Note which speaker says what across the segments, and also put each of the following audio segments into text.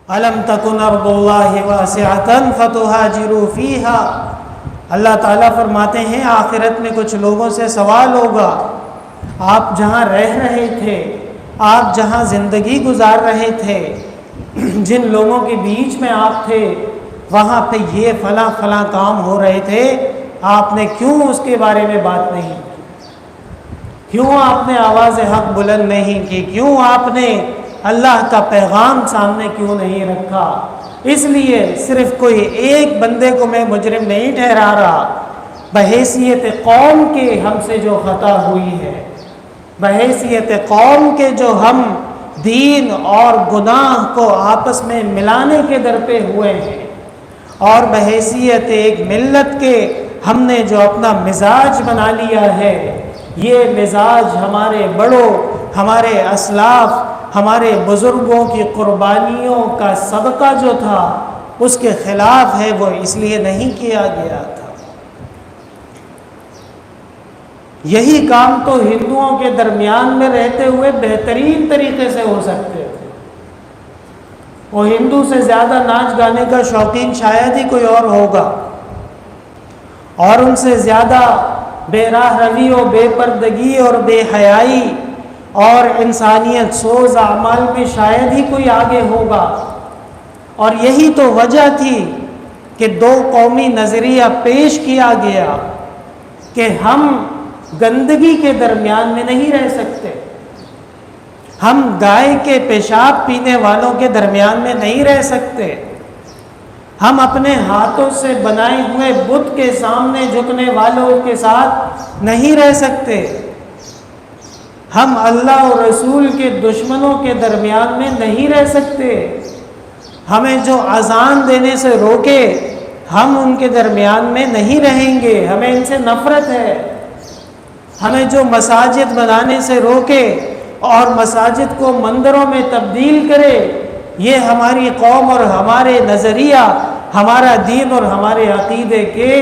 Speaker 1: الم تکن ارض اللہ واسعۃ فتہاجروا فیہا۔ اللہ تعالیٰ فرماتے ہیں آخرت میں کچھ لوگوں سے سوال ہوگا، آپ جہاں رہ رہے تھے، آپ جہاں زندگی گزار رہے تھے، جن لوگوں کے بیچ میں آپ تھے، وہاں پہ یہ فلاں فلاں کام ہو رہے تھے، آپ نے کیوں اس کے بارے میں بات نہیں کی؟ کیوں آپ نے آواز حق بلند نہیں کی؟ کیوں آپ نے اللہ کا پیغام سامنے کیوں نہیں رکھا؟ اس لیے صرف کوئی ایک بندے کو میں مجرم نہیں ٹھہرا رہا، بحیثیت قوم کے ہم سے جو خطا ہوئی ہے، بحیثیت قوم کے جو ہم دین اور گناہ کو آپس میں ملانے کے در پہ ہوئے ہیں، اور بحیثیت ایک ملت کے ہم نے جو اپنا مزاج بنا لیا ہے، یہ مزاج ہمارے بڑوں، ہمارے اسلاف، ہمارے بزرگوں کی قربانیوں کا صدقہ جو تھا اس کے خلاف ہے، وہ اس لیے نہیں کیا گیا تھا۔ یہی کام تو ہندوؤں کے درمیان میں رہتے ہوئے بہترین طریقے سے ہو سکتے تھے۔ وہ ہندو سے زیادہ ناچ گانے کا شوقین شاید ہی کوئی اور ہوگا، اور ان سے زیادہ بے راہ روی و بے پردگی اور بے حیائی اور انسانیت سوز اعمال میں شاید ہی کوئی آگے ہوگا۔ اور یہی تو وجہ تھی کہ دو قومی نظریہ پیش کیا گیا کہ ہم گندگی کے درمیان میں نہیں رہ سکتے، ہم گائے کے پیشاب پینے والوں کے درمیان میں نہیں رہ سکتے، ہم اپنے ہاتھوں سے بنائے ہوئے بت کے سامنے جھکنے والوں کے ساتھ نہیں رہ سکتے، ہم اللہ اور رسول کے دشمنوں کے درمیان میں نہیں رہ سکتے، ہمیں جو اذان دینے سے روکے ہم ان کے درمیان میں نہیں رہیں گے، ہمیں ان سے نفرت ہے، ہمیں جو مساجد بنانے سے روکے اور مساجد کو مندروں میں تبدیل کرے، یہ ہماری قوم اور ہمارے نظریہ، ہمارا دین اور ہمارے عقیدے کے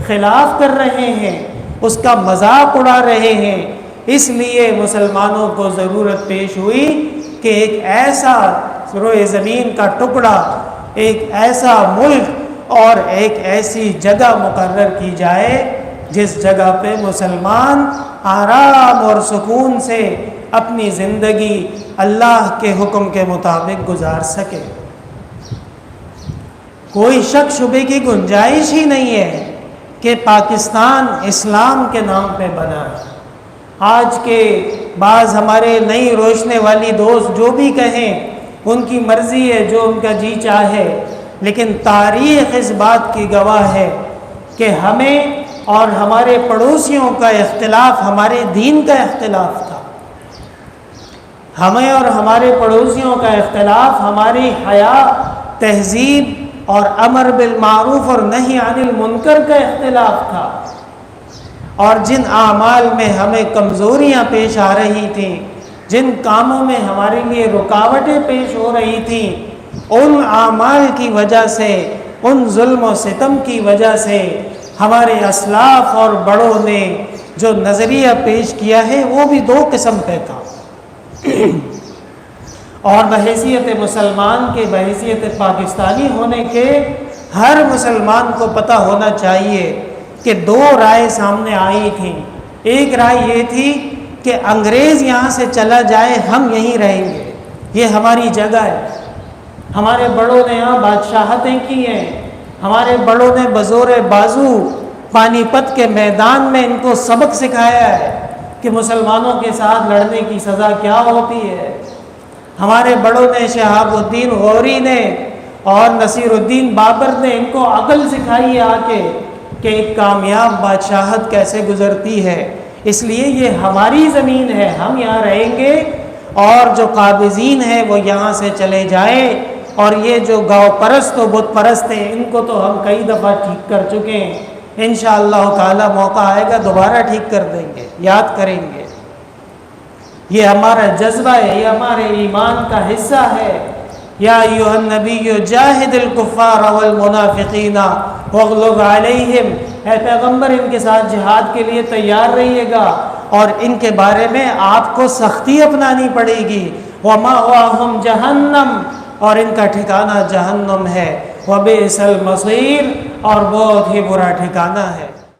Speaker 1: خلاف کر رہے ہیں، اس کا مذاق اڑا رہے ہیں۔ اس لیے مسلمانوں کو ضرورت پیش ہوئی کہ ایک ایسا روئے زمین کا ٹکڑا، ایک ایسا ملک اور ایک ایسی جگہ مقرر کی جائے جس جگہ پہ مسلمان آرام اور سکون سے اپنی زندگی اللہ کے حکم کے مطابق گزار سکے۔ کوئی شک شبے کی گنجائش ہی نہیں ہے کہ پاکستان اسلام کے نام پہ بنا ہے۔ آج کے بعض ہمارے نئی روشنے والی دوست جو بھی کہیں ان کی مرضی ہے، جو ان کا جی چاہے، لیکن تاریخ اس بات کی گواہ ہے کہ ہمیں اور ہمارے پڑوسیوں کا اختلاف ہمارے دین کا اختلاف تھا، ہمیں اور ہمارے پڑوسیوں کا اختلاف ہماری حیا، تہذیب اور امر بالمعروف اور نہی عن المنکر کا اختلاف تھا، اور جن اعمال میں ہمیں کمزوریاں پیش آ رہی تھیں، جن کاموں میں ہمارے لیے رکاوٹیں پیش ہو رہی تھیں، ان اعمال کی وجہ سے، ان ظلم و ستم کی وجہ سے ہمارے اسلاف اور بڑوں نے جو نظریہ پیش کیا ہے وہ بھی دو قسم پہ تھا۔ اور بحیثیت مسلمان کے، بحیثیت پاکستانی ہونے کے، ہر مسلمان کو پتہ ہونا چاہیے کہ دو رائے سامنے آئی تھیں۔ ایک رائے یہ تھی کہ انگریز یہاں سے چلا جائے، ہم یہیں رہیں گے، یہ ہماری جگہ ہے، ہمارے بڑوں نے یہاں بادشاہتیں کی ہیں، ہمارے بڑوں نے بزور بازو پانی پت کے میدان میں ان کو سبق سکھایا ہے کہ مسلمانوں کے ساتھ لڑنے کی سزا کیا ہوتی ہے، ہمارے بڑوں نے، شہاب الدین غوری نے اور نصیر الدین بابر نے ان کو عقل سکھائی ہے آ کے کہ ایک کامیاب بادشاہت کیسے گزرتی ہے۔ اس لیے یہ ہماری زمین ہے، ہم یہاں رہیں گے، اور جو قابضین ہیں وہ یہاں سے چلے جائیں، اور یہ جو گاؤں پرست و بت پرست ہیں ان کو تو ہم کئی دفعہ ٹھیک کر چکے ہیں، انشاءاللہ تعالی موقع آئے گا دوبارہ ٹھیک کر دیں گے، یاد کریں گے۔ یہ ہمارا جذبہ ہے، یہ ہمارے ایمان کا حصہ ہے۔ یا ایھا النبی جاہد الکفار والمنافقین واغلظ علیہم، اے پیغمبر ان کے ساتھ جہاد کے لیے تیار رہیے گا، اور ان کے بارے میں آپ کو سختی اپنانی پڑے گی۔ ومأواہم جہنم، اور ان کا ٹھکانہ جہنم ہے، وبئس المصیر، اور بہت ہی برا ٹھکانہ ہے۔